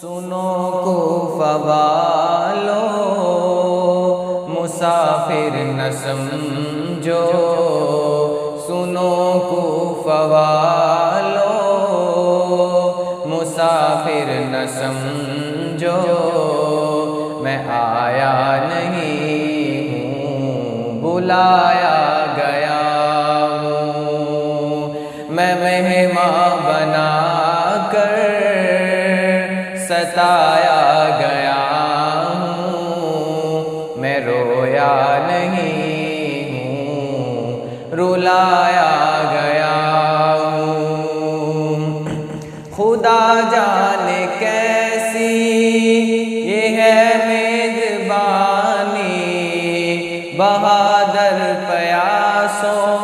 سنو کوفہ والو مسافر نہ سمجھو، سنو کوفہ والو مسافر نہ سمجھو، میں آیا نہیں ہوں بلایا گیا ہوں، میں مہمان بنا کر ستایا گیا ہوں، میں رویا نہیں ہوں رلایا گیا ہوں۔ خدا جانے کیسی یہ ہے میزبانی، بہادر پیاسوں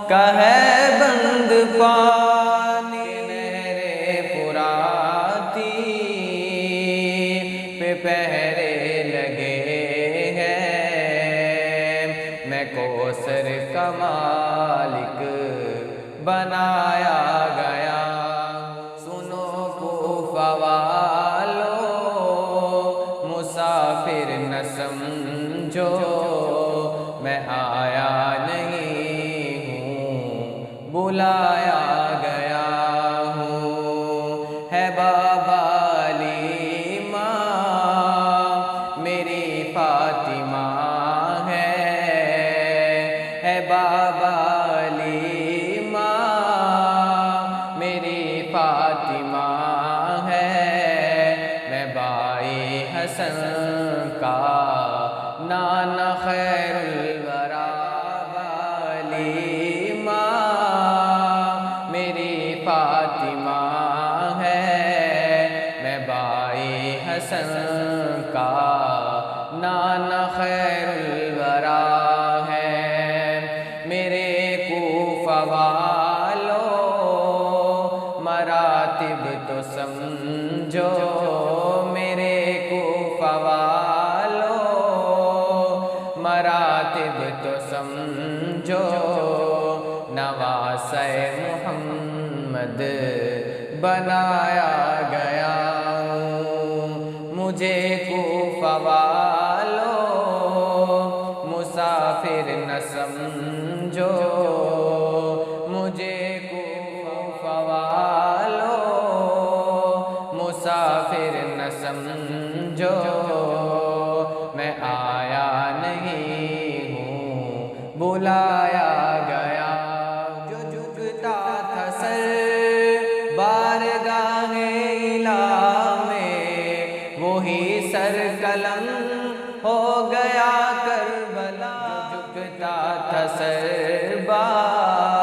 کا ہے بند پانی، نہریں فراتی پہ پہرے لگے ہیں، میں کوثر کا مالک بنایا گیا۔ سنو کوفہ والو مسافر نہ سمجھو، میں آیا نہیں ہوں بلایا گیا ہوں۔ ہے بابا علی ماں میری فاطمہ ہے بابا علی ماں میری فاطمہ ہے، میں بائی حسن کا نانا خیر الورا، علی ماں میری فاطمہ ہے، میں بائی حسن کا نانا خیر الورا ہے۔ میرے کوفہ والو مراتب تو سمجھو، میرے کوفہ والو مراتب تو سمجھو، نواسہ محمد بنایا گیا ہوں۔ مجھے کوفہ والو مسافر نہ سمجھو، مجھے کوفہ والو مسافر نہ سمجھو، میں آیا نہیں ہوں بلایا گیا۔ جو جھکتا تھا سر بارگاہ الہ میں، وہی سر قلم ہو گیا کربلا، جو جھکتا تھا سر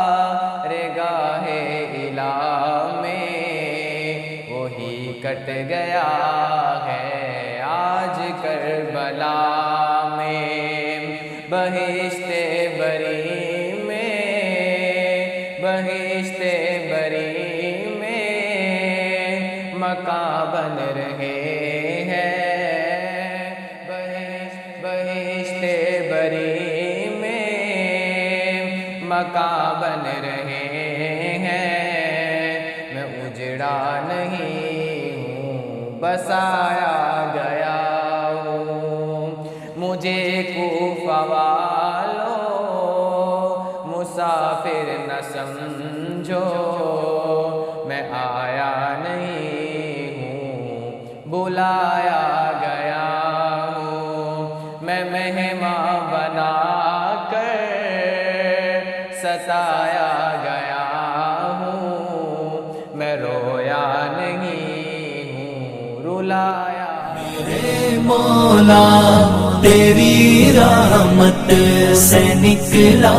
بارگاہ الہ میں، وہی کٹ گیا ہے آج کربلا میں۔ بہشت بری میں، بہشت بری میں مکان بن رہے ہیں، بہشت بری میں مکان بن رہے ہیں، میں اجڑا نہیں ہوں بسایا گیا ہوں۔ مجھے کوفہ والو مسافر نہ سمجھو، میں آیا نہیں ہوں بلایا گیا ہوں، میں مہمان بنا کر ستایا گیا ہوں، میں رویا نہیں ہوں رلایا۔ میرے مولا تیری رحمت سے نکلا